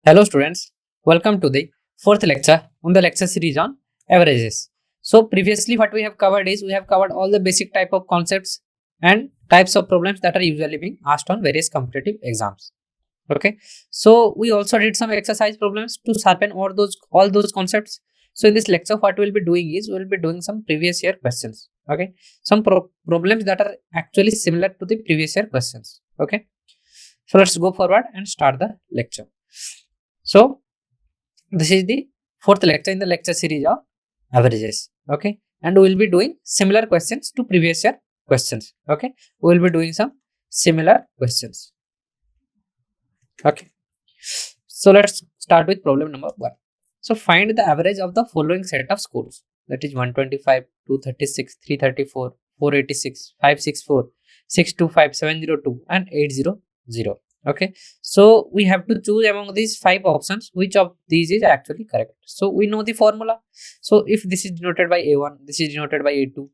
Hello students, welcome to the fourth lecture on the lecture series on averages. So previously what we have covered is we have covered all the basic type of concepts and types of problems that are usually being asked on various competitive exams. Okay, so we also did some exercise problems to sharpen all those concepts. So in this lecture what we will be doing is we will be doing some previous year questions. Okay, some problems that are actually similar to the previous year questions. Okay, so let's go forward and start the lecture. So this is the fourth lecture in the lecture series of averages. Okay, and we will be doing similar questions to previous year questions. Okay, we will be doing some similar questions. Okay, so let's start with problem number 1. So find the average of the following set of scores, that is 125, 236, 334, 486, 564, 625, 702 and 800. Okay, so we have to choose among these 5 options which of these is actually correct. So we know the formula. So if this is denoted by A1, this is denoted by A2,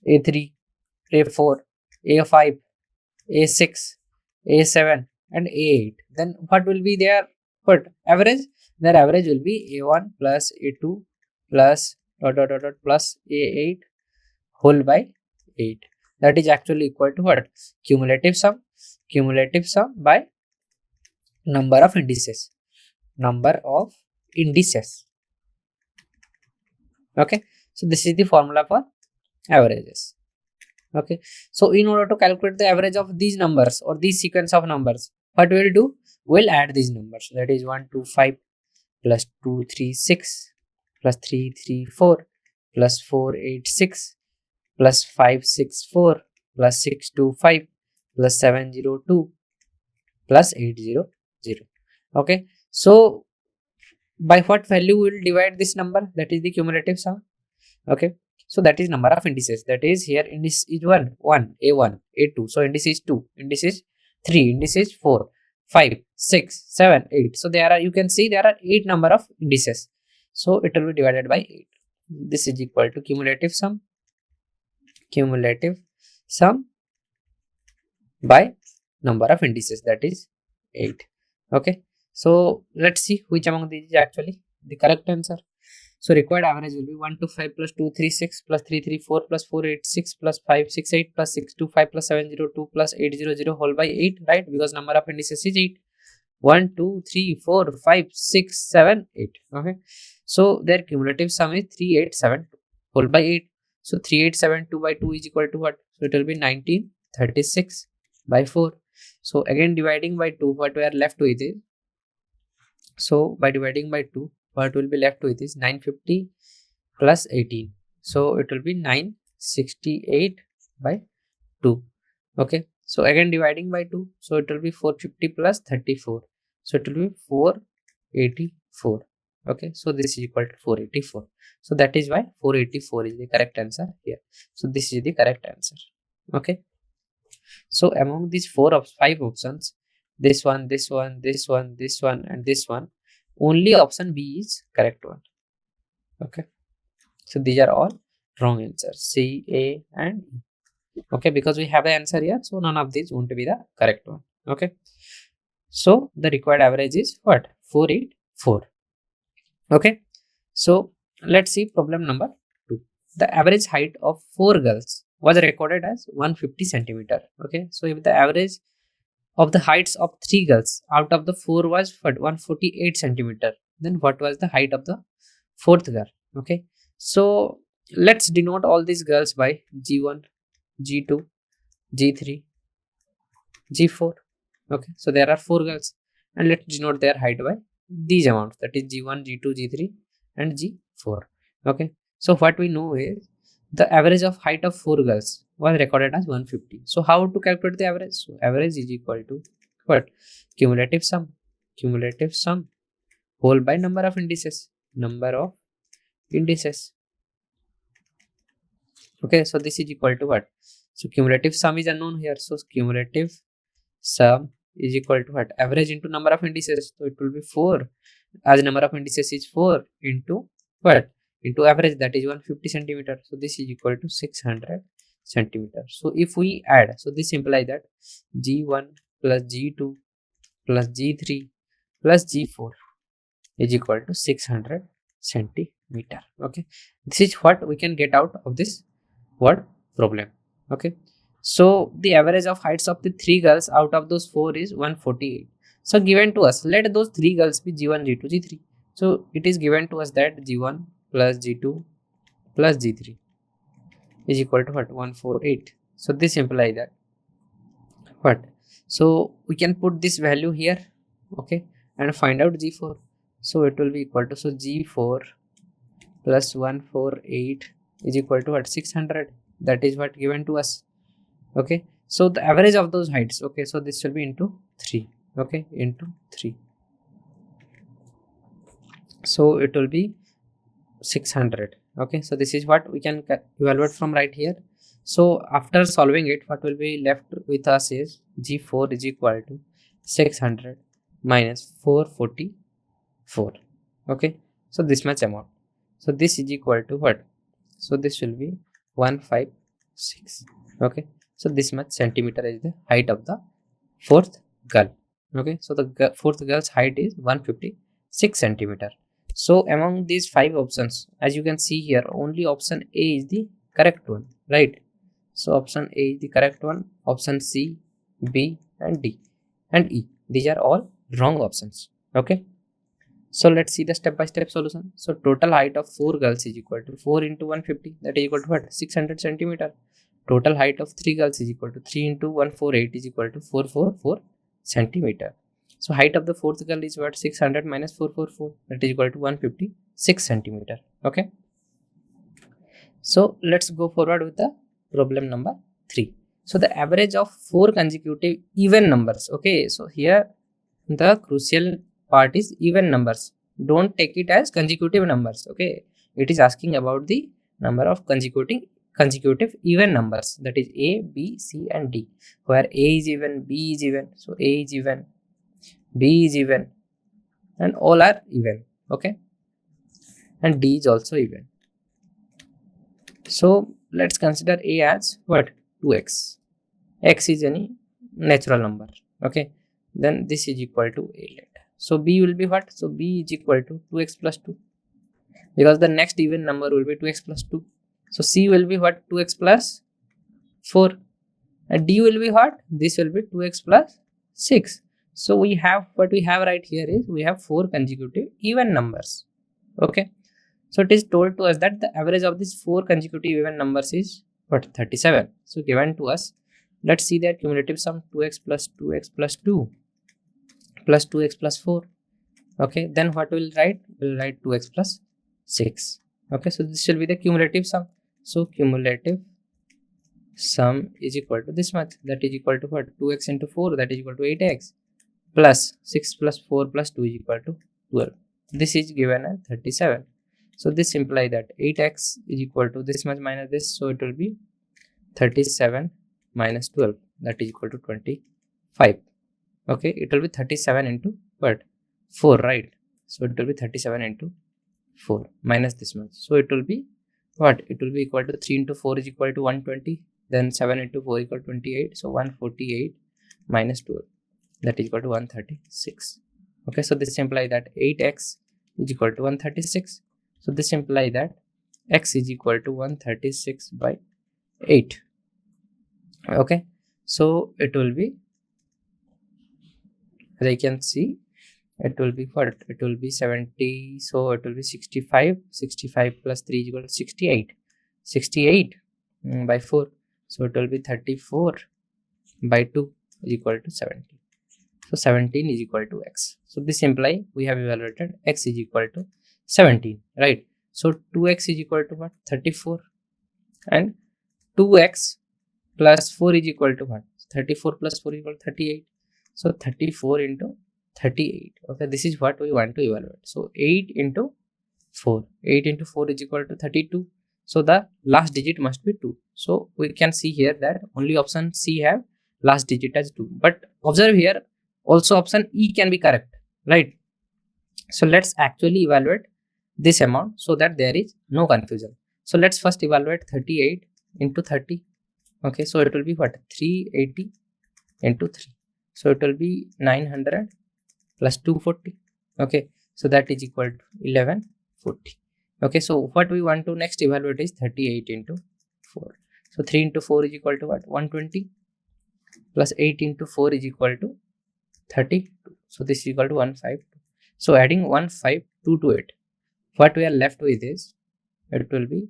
A3, A4, A5, A6, A7 and A8, then what will be their average? Their average will be A1 plus A2 plus plus A8 whole by 8. That is actually equal to what? Cumulative sum by number of indices. Okay, so this is the formula for averages. Okay, so in order to calculate the average of these numbers or these sequence of numbers, what we will do? We'll add these numbers, that is 125 plus 236 plus 334 plus 486 plus 564 plus 625 plus 702 plus 800. Okay, so by what value we will divide this number? That is the cumulative sum. Okay, so that is number of indices. That is, here index is 1, A1, A2. So index is 2, index is 3, index is 4, 5, 6, 7, 8. So there are, you can see there are 8 number of indices. So it will be divided by 8. This is equal to cumulative sum by number of indices, that is 8. Okay, so let's see which among these is actually the correct answer. So required average will be 125 plus 236 plus 334 plus 486 plus 568 plus 625 plus 702 plus 800 whole by 8, right? Because number of indices is 8. 1, 2, 3, 4, 5, 6, 7, 8. Okay, so their cumulative sum is 3872 whole by 8. So 3872 by 2 is equal to what? So it will be 1936 by 4. So again dividing by 2, what we are left with is, so by dividing by 2, what will be left with is 950 plus 18. So it will be 968 by 2. Okay, so again dividing by 2, so it will be 450 plus 34. So it will be 484. Okay, so this is equal to 484. So that is why 484 is the correct answer here. So this is the correct answer. Okay, so among these 5 options, this one, this one, this one, this one and this one, only option B is correct one. Okay, so these are all wrong answers, C, A and E. Okay, because we have the answer here, so none of these won't be the correct one. Okay, so the required average is what? 484. Okay, so let's see problem number 2. The average height of 4 girls was recorded as 150 centimeter. Okay, so if the average of the heights of 3 girls out of the 4 was 148 centimeter, then what was the height of the 4th girl? Okay, so let's denote all these girls by G1, G2, G3, G4. Okay, so there are 4 girls and let's denote their height by these amounts, that is G1, G2, G3 and G4. Okay, so what we know is the average of height of 4 girls was recorded as 150. So how to calculate the average? So average is equal to what? Cumulative sum whole by number of indices. Okay, so this is equal to what? So cumulative sum is unknown here. So cumulative sum is equal to what? Average into number of indices. So it will be 4, as number of indices is 4 into what? Into average, that is 150 centimeter. So this is equal to 600 centimeter. So if we add, so this implies that G1 plus G2 plus G3 plus G4. is equal to 600 centimeter. Okay, this is what we can get out of this word problem. Okay, so the average of heights of the 3 girls out of those 4 is 148. So given to us, let those 3 girls be G1, G2, G3. So it is given to us that G1 plus G2 plus G3 is equal to what? 148. So this implies that what? So we can put this value here, okay, and find out G4. So it will be equal to, so G4 plus 148 is equal to what? 600. That is what given to us. Okay, so the average of those heights, okay, so this will be into 3, okay, into 3. So it will be 600. Okay, so this is what we can evaluate from right here. So after solving it, what will be left with us is G4 is equal to 600 minus 444. Okay, so this much amount. So this is equal to what? So this will be 156. Okay, so this much centimeter is the height of the 4th girl. Okay, so the 4th girl's height is 156 centimeter. So among these 5 options, as you can see here, only option A is the correct one, right? So option A is the correct one. Option C, B and D and E, these are all wrong options. Okay, so let's see the step-by-step solution. So total height of 4 girls is equal to 4 into 150, that is equal to what? 600 centimeter. Total height of 3 girls is equal to 3 into 148 is equal to 444 centimeter. So height of the 4th girl is what? 600 minus 444, that is equal to 156 centimeter. Okay, so let's go forward with the problem number 3. So the average of 4 consecutive even numbers. Okay, so here the crucial part is even numbers. Don't take it as consecutive numbers. Okay, it is asking about the number of consecutive even numbers, that is A, B, C and D, where A is even, B is even, so A is even, B is even and all are even. Okay, and D is also even. So let's consider A as what? 2x. X is any natural number. Okay, then this is equal to A. So B will be what? So B is equal to 2x plus 2, because the next even number will be 2x plus 2. So C will be what? 2x plus 4. And D will be what? This will be 2x plus 6. So we have, what we have right here is, we have 4 consecutive even numbers. Okay, so it is told to us that the average of these 4 consecutive even numbers is what? 37. So given to us, let's see their cumulative sum. 2x plus 2x plus 2 plus 2x plus 4. Okay, then what we'll write? We'll write 2x plus 6. Okay, so this will be the cumulative sum. So cumulative sum is equal to this much, that is equal to what? 2x into 4, that is equal to 8x, plus 6 plus 4 plus 2 is equal to 12. This is given as 37. So this implies that 8x is equal to this much minus this, so it will be 37 minus 12, that is equal to 25. Okay, it will be 37 into what? 4, right? So it will be 37 into 4 minus this much, so it will be what? It will be equal to 3 into 4 is equal to 120, then 7 into 4 equal to 28, so 148 minus 12, that is equal to 136. Okay, so this implies that 8x is equal to 136. So this implies that x is equal to 136 by 8. Okay, so it will be, as I can see, it will be what? It will be 70, so it will be 65. 65 plus 3 is equal to 68. 68 by 4, so it will be 34 by 2 is equal to 17. So 17 is equal to x. So this implies we have evaluated x is equal to 17, right? So 2x is equal to what? 34, and 2x plus 4 is equal to what? 34 plus 4 is equal to 38. So 34 into 38. Okay, this is what we want to evaluate. So 8 into 4. 8 into 4 is equal to 32. So the last digit must be 2. So we can see here that only option C have last digit as 2. But observe here, also option E can be correct, right? So let's actually evaluate this amount so that there is no confusion. So let's first evaluate 38 into 30. Okay, so it will be what? 380 into 3. So it will be 900 plus 240. Okay, So that is equal to 1140. Okay, so what we want to next evaluate is 38 into 4. So 3 into 4 is equal to what? 120 plus 8 into 4 is equal to 32. So this is equal to 152. So adding 152 to it, what we are left with is it will be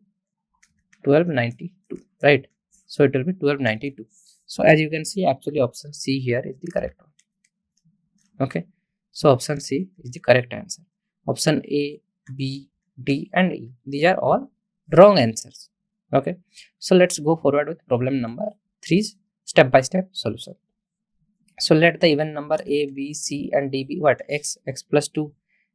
1292, right? So it will be 1292. So as you can see, actually option C here is the correct one. Okay, so option C is the correct answer. Option A, B, D and E, these are all wrong answers. Okay, so let's go forward with problem number 3, step by step solution. So let the even number A, B, C and D be what? X, X plus 2,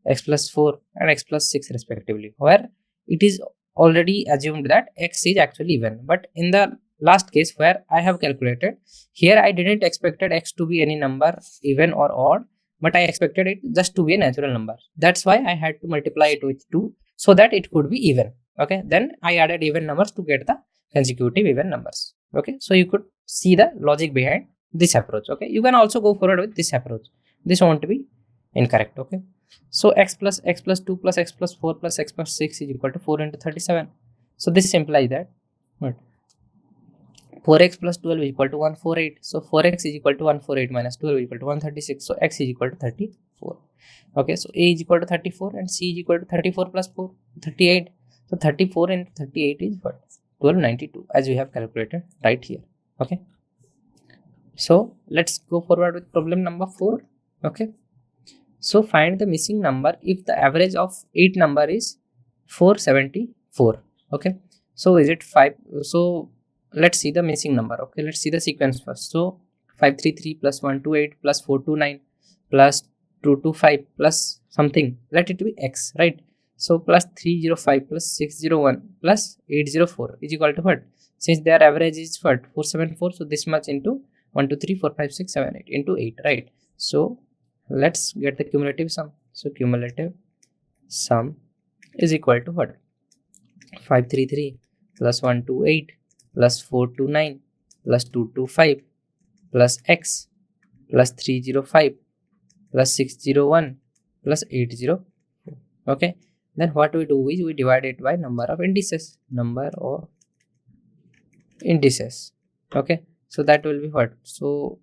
X plus 4 and X plus 6 respectively, where it is already assumed that X is actually even. But in the last case where I have calculated, here I didn't expected X to be any number even or odd, but I expected it just to be a natural number. That's why I had to multiply it with 2 so that it could be even. Okay, then I added even numbers to get the consecutive even numbers. Okay, so you could see the logic behind this approach. Okay, you can also go forward with this approach. This won't be incorrect. Okay, so x plus 2 plus x plus 4 plus x plus 6 is equal to 4 into 37. So this implies that what? 4x plus 12 is equal to 148. So 4x is equal to 148 minus 12 is equal to 136. So x is equal to 34. Okay, so A is equal to 34 and C is equal to 34 plus 4, 38. So 34 and 38 is what? 1292 as we have calculated right here. Okay, so let's go forward with problem number 4. Okay, so find the missing number if the average of 8 number is 474. Okay, so is it 5? So let's see the missing number. Okay, let's see the sequence first. So 533 plus 128 plus 429 plus 225 plus something, let it be x, right? So plus 305 plus 601 plus 804 is equal to what? Since their average is what? 474, so this much into 1 2 3 4 5 6 7 8 into 8, right? So let's get the cumulative sum. So cumulative sum is equal to what? 533 plus 128 plus 429 plus 225 plus x plus 305 plus 601 plus 804. Okay, then what we do is we divide it by number of indices. Okay, so that will be what? So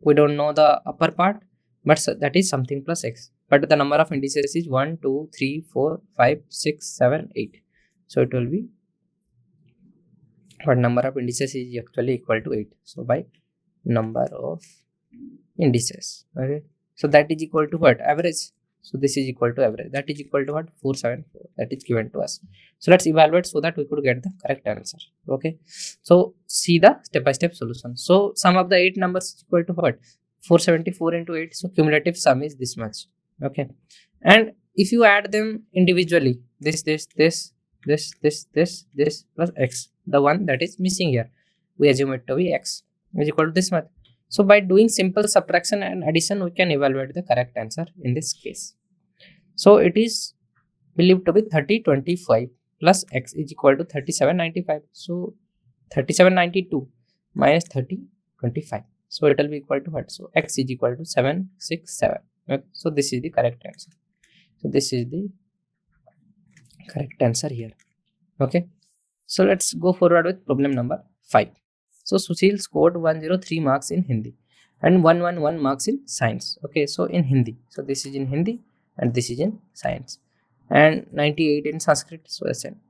we don't know the upper part, but that is something plus x, but the number of indices is 1 2 3 4 5 6 7 8. So it will be what? Number of indices is actually equal to 8. So by number of indices. Okay, so that is equal to what? Average. So this is equal to average. That is equal to what? 474. That is given to us. So let's evaluate so that we could get the correct answer. Okay, so see the step by step solution. So sum of the 8 numbers is equal to what? 474 into 8. So cumulative sum is this much. Okay, and if you add them individually, this plus x, the one that is missing here, we assume it to be x, is equal to this much. So by doing simple subtraction and addition, we can evaluate the correct answer in this case. So it is believed to be 3025 plus x is equal to 3795. So 3792 minus 3025. So it will be equal to what? So x is equal to 767. Okay, so this is the correct answer. So this is the correct answer here. Okay, so let's go forward with problem number 5. So Sushil scored 103 marks in Hindi and 111 marks in science. Okay, so in Hindi, so this is in Hindi and this is in science, and 98 in Sanskrit, so SN.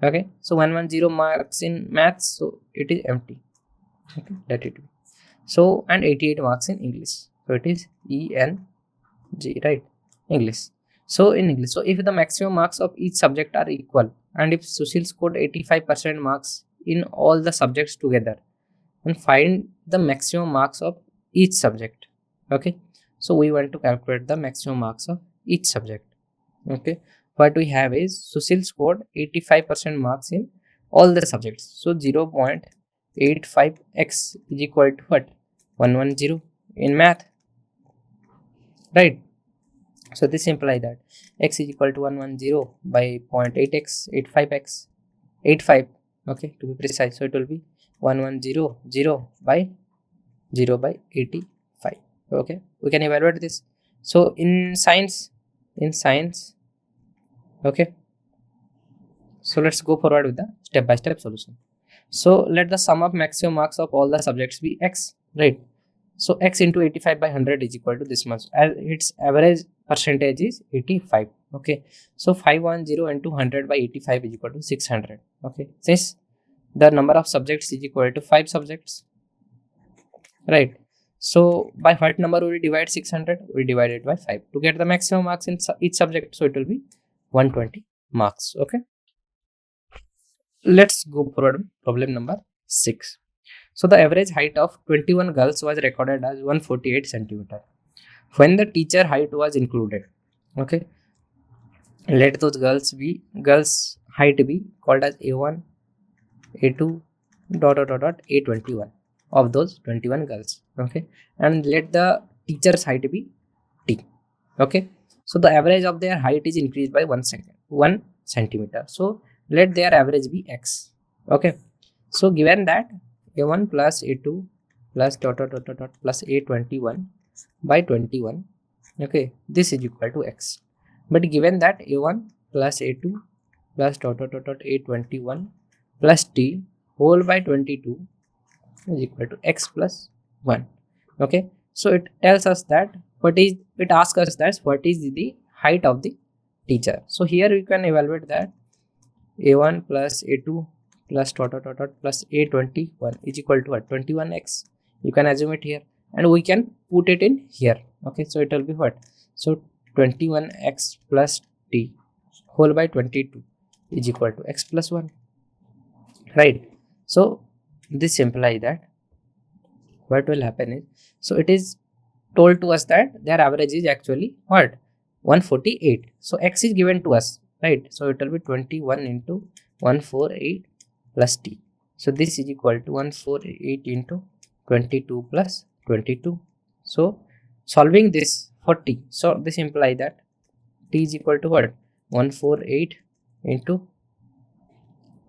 Okay, so 110 marks in maths, so it is empty. Okay, let it be. So and 88 marks in English, so it is ENG, right? English. So in English, so if the maximum marks of each subject are equal, and if Sushil scored 85% marks in all the subjects together, and find the maximum marks of each subject. Okay, so we want to calculate the maximum marks of each subject. Okay, what we have is Sushil scored 85% marks in all the subjects. So 0.85x is equal to what? 110 in math, right? So this implies that x is equal to 110 by 0.8x, 85 okay, to be precise. So it will be 110 by 0 by 85. Okay, we can evaluate this. So in science, in science. Okay, so let's go forward with the step-by-step solution. So let the sum of maximum marks of all the subjects be x, right? So x into 85 by 100 is equal to this much, as its average percentage is 85. Okay, so 510 into 100 by 85 is equal to 600. Okay, since the number of subjects is equal to 5 subjects, right? So by what number we will divide 600? We divide it by 5 to get the maximum marks in each subject. So it will be 120 marks. Okay, let's go forward. Problem number 6. So the average height of 21 girls was recorded as 148 centimeter when the teacher height was included. Okay, let those girls height be called as A1, A2, dot A21 of those 21 girls. Okay, and let the teacher's height be T. Okay, so the average of their height is increased by 1 centimeter. So let their average be x. Okay, so given that A1 plus A2 plus dot plus A21 by 21. Okay, this is equal to x. But given that A1 plus A2 plus dot A21 plus T whole by 22 is equal to x plus 1. Okay, so it tells us that it asks us that what is the height of the teacher. So here we can evaluate that A1 plus A2 plus dot plus A21 is equal to what? 21x. You can assume it here and we can put it in here. Okay, so it will be what? So 21x plus T whole by 22 is equal to x plus 1, right? So this implies that what will happen is, so it is told to us that their average is actually what? 148. So x is given to us, right? So it will be 21 into 148 plus T. So this is equal to 148 into 22 plus 22. So solving this for T, so this implies that T is equal to what? 148 into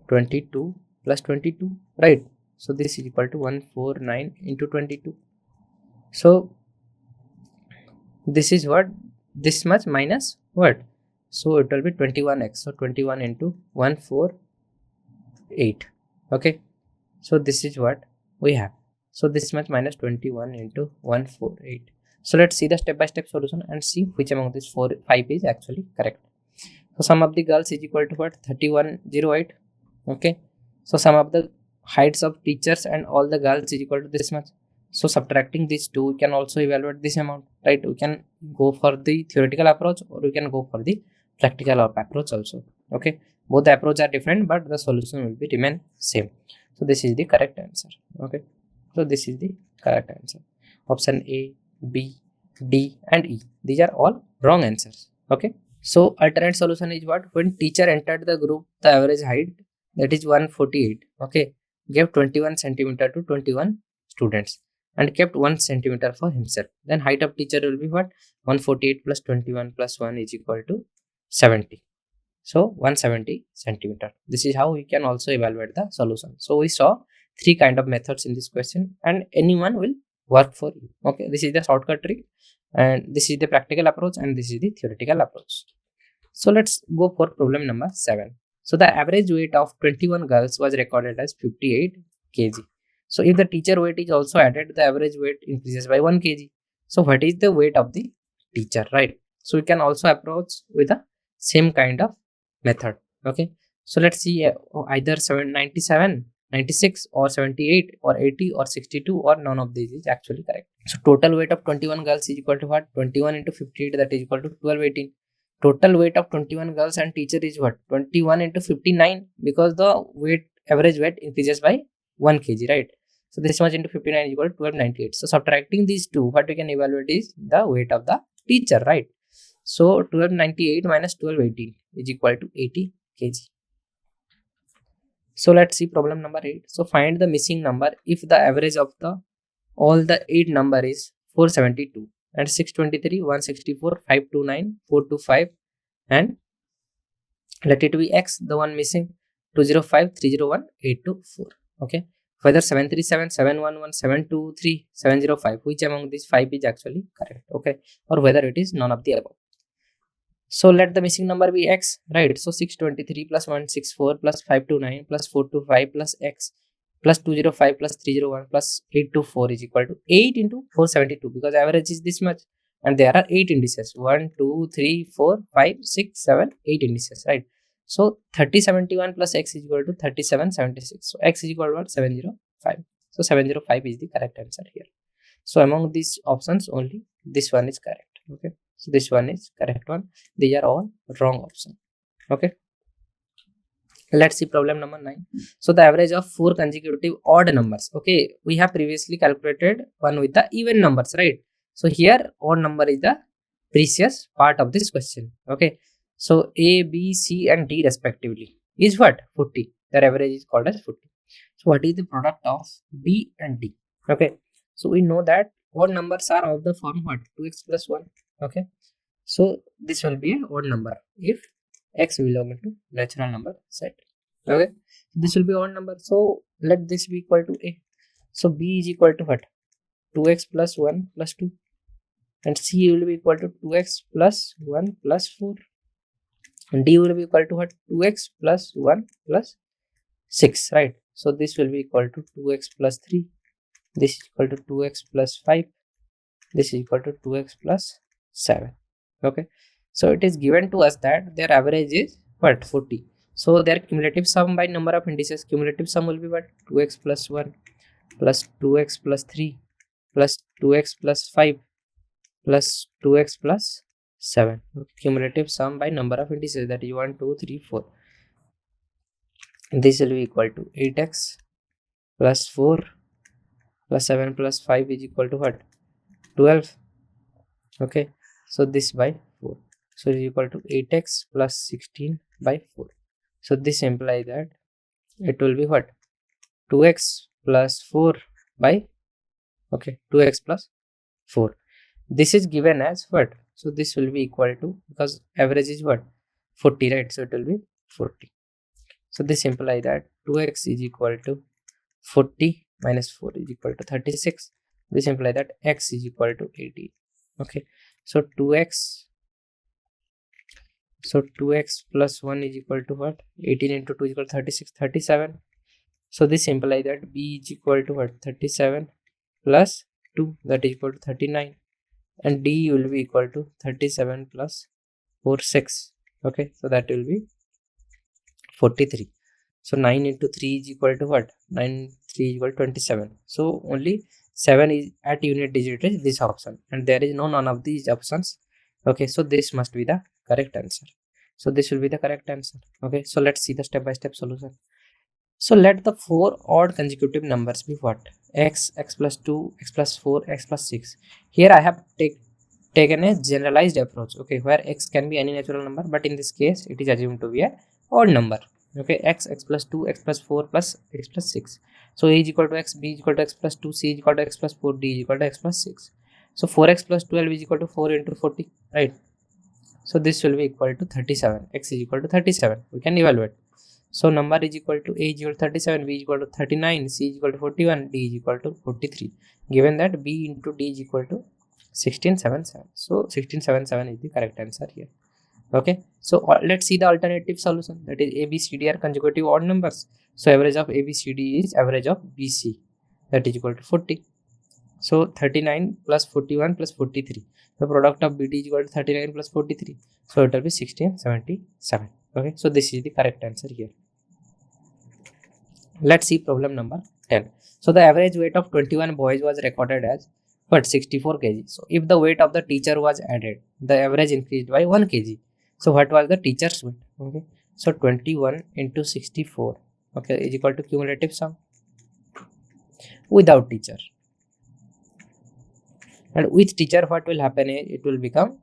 22 plus 22, right? So this is equal to 149 into 22. So this is what? This much minus what? So it will be 21x. So 21 into 148. Okay, so this is what we have. So this much minus 21 into 148. So let's see the step-by-step solution and see which among these 5 is actually correct. So sum of the girls is equal to what? 3108. Okay, so sum of the heights of teachers and all the girls is equal to this much. So subtracting these two, we can also evaluate this amount, right? We can go for the theoretical approach or we can go for the practical approach also. Okay, both the approaches are different but the solution will be remain same. So this is the correct answer. Okay, so this is the correct answer. Option A, B, D and E, these are all wrong answers. Okay, so alternate solution is what? When teacher entered the group, the average height, that is 148. Okay, gave 21 centimeter to 21 students and kept 1 centimeter for himself. Then height of teacher will be what? 148 plus 21 plus 1 is equal to 70. So 170 centimeter. This is how we can also evaluate the solution. So we saw 3 kind of methods in this question and anyone will work for you. Okay, this is the shortcut trick and this is the practical approach and this is the theoretical approach. So let's go for problem number 7. So the average weight of 21 girls was recorded as 58 kg. So if the teacher weight is also added, the average weight increases by 1 kg. So what is the weight of the teacher, right? So we can also approach with the same kind of method. Okay, so let's see either 97, 96 or 78 or 80 or 62 or none of these is actually correct. So total weight of 21 girls is equal to what? 21 into 58, that is equal to 1218. Total weight of 21 girls and teacher is what? 21 into 59, because the weight, average weight increases by 1 kg, right? So this much into 59 is equal to 1298. So subtracting these two, what we can evaluate is the weight of the teacher, right? So 1298 minus 1218 is equal to 80 kg. So let's see problem number 8. So find the missing number if the average of all the 8 number is 472 and 623, 164, 529, 425 and let it be x, the one missing 205, 301, 824. Okay, whether 737, 711, 723, 705, which among these 5 is actually correct, okay, or whether it is none of the above. So let the missing number be x, right? So 623 plus 164 plus 529 plus 425 plus x plus 205 plus 301 plus 824 is equal to 8 into 472, because average is this much and there are 8 indices, 1 2 3 4 5 6 7 8 indices, right? So 3071 plus x is equal to 3776. So x is equal to what? 705. So 705 is the correct answer here. So among these options, only this one is correct. Okay, so this one is correct one. These are all wrong option. Okay, let's see problem number 9. So the average of 4 consecutive odd numbers. Okay, we have previously calculated one with the even numbers, right? So here odd number is the precious part of this question. Okay, so A, B, C and D respectively is what? 40. Their average is called as 40. So what is the product of B and D? Okay, so we know that odd numbers are of the form what? 2x plus 1. Okay, so this will be an odd number if x belongs to natural number set. Okay, this will be odd number. So let this be equal to A. So B is equal to what? 2x plus 1 plus 2. And C will be equal to 2x plus 1 plus 4. And D will be equal to what? 2x plus 1 plus 6, right? So this will be equal to 2x plus 3. This is equal to 2x plus 5. This is equal to 2x plus 7. Okay, so it is given to us that their average is what? 40. So their cumulative sum by number of indices, cumulative sum will be what? 2x plus 1 plus 2x plus 3 plus 2x plus 5 plus 2x plus 7. Okay. Cumulative sum by number of indices, that is 1 2 3 4. This will be equal to 8x plus 4 plus 7 plus 5 is equal to what? 12. Okay, so this by 4, so it is equal to 8x plus 16 by 4. So this implies that it will be what? 2x plus 4 by 2x plus 4. This is given as what? So this will be equal to, because average is what? 40, right? So it will be 40. So this implies that 2x is equal to 40 minus 4 is equal to 36. This implies that x is equal to 18. Okay, so 2x plus 1 is equal to what? 18 into 2 is equal to 36, 37. So this implies that B is equal to what? 37 plus 2, that is equal to 39, and D will be equal to 37 plus 4 6. Okay, so that will be 43. So 9 into 3 is equal to what? 9 3 is equal to 27. So only 7 is at unit digit is this option, and there is none of these options. Okay, so this must be the correct answer. So this will be the correct answer. Okay, so let's see the step by step solution. So let the 4 odd consecutive numbers be what? X, x plus 2, x plus 4, x plus 6. Here I have taken a generalized approach, okay, where x can be any natural number, but in this case it is assumed to be a odd number. Okay, x plus 2, x plus 4 plus x plus 6. So a is equal to x, b is equal to x plus 2, c is equal to x plus 4, d is equal to x plus 6. So 4x plus 12 is equal to 4 into 40, right? So this will be equal to 37. X is equal to 37. We can evaluate. So number is equal to a is equal to 37, b is equal to 39, c is equal to 41, d is equal to 43. Given that b into d is equal to 1677. So 1677 is the correct answer here. Okay, so let's see the alternative solution, that is a, b, c, d are consecutive odd numbers. So average of a, b, c, d is average of b, c, that is equal to 40. So 39 plus 41 plus 43. The product of BD is equal to 39 plus 43. So it will be 1677. Okay, so this is the correct answer here. Let's see problem number 10. So the average weight of 21 boys was recorded as what? 64 kg. So if the weight of the teacher was added, the average increased by 1 kg. So what was the teacher's weight? Okay, so 21 into 64, okay, is equal to cumulative sum without teacher. And with teacher, what will happen is it will become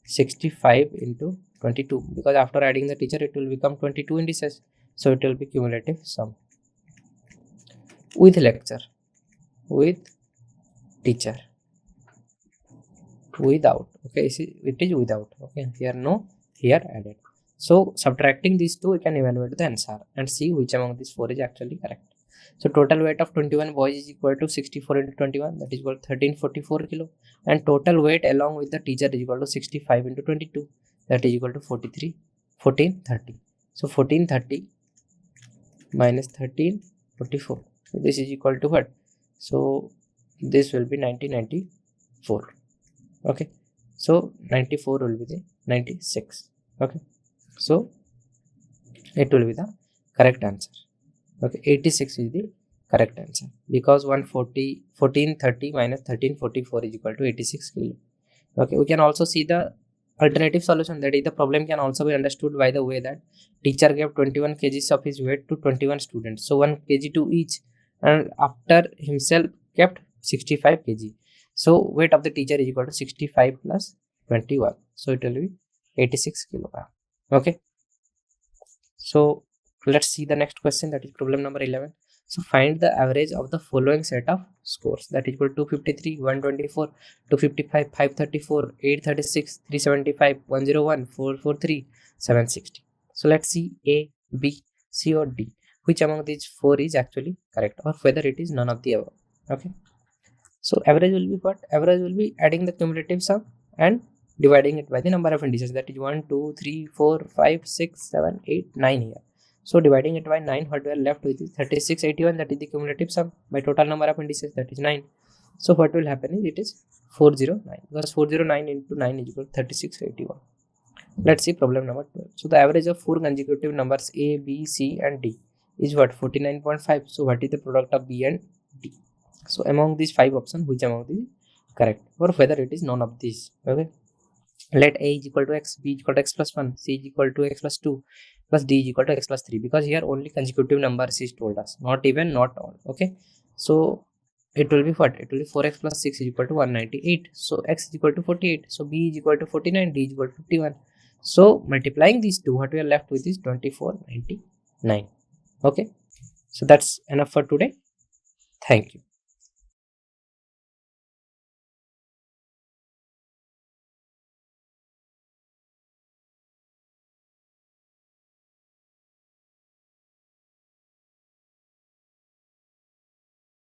65 into 22, because after adding the teacher it will become 22 indices. So it will be cumulative sum with lecture, with teacher, without. Okay, it is without. Okay, here no, here added. So subtracting these two, we can evaluate the answer and see which among these 4 is actually correct. So total weight of 21 boys is equal to 64 into 21, that is equal to 1344 kilo, and total weight along with the teacher is equal to 65 into 22, that is equal to 1430. So 1430 minus 1344. So this is equal to what? So this will be 1994. Okay. So 94 will be the 96. Okay. So it will be the correct answer. Okay. 86 is the correct answer because 1430 minus 1344 is equal to 86 kilo. Okay. We can also see the alternative solution, that is the problem can also be understood by the way that teacher gave 21 kgs of his weight to 21 students, so 1 kg to each, and after himself kept 65 kg. So weight of the teacher is equal to 65 plus 21, so it will be 86 kilogram. Okay, so let's see the next question, that is problem number 11. So find the average of the following set of scores, that is equal to 253, 124, 255, 534, 836, 375, 101, 443, 760. So let's see A, B, C or D. Which among these four is actually correct, or whether it is none of the above. Okay. So average will be what? Average will be adding the cumulative sum and dividing it by the number of indices, that is 1, 2, 3, 4, 5, 6, 7, 8, 9 here. So dividing it by 9, what we are left with is 3681, that is the cumulative sum by total number of indices, that is 9. So what will happen is it is 409, because 409 into 9 is equal to 3681. Let's see problem number 12. So the average of 4 consecutive numbers A, B, C and D is what? 49.5. So what is the product of B and D? So among these 5 options, which among these is correct, or whether it is none of these. Okay. Let A is equal to x, B is equal to x plus 1, C is equal to x plus 2, plus D is equal to x plus 3, because here only consecutive numbers is told us, not even, not all. Okay. So it will be what? It will be 4x plus 6 is equal to 198. So x is equal to 48. So B is equal to 49, D is equal to 51. So multiplying these two, what we are left with is 2499. Okay. So that's enough for today. Thank you.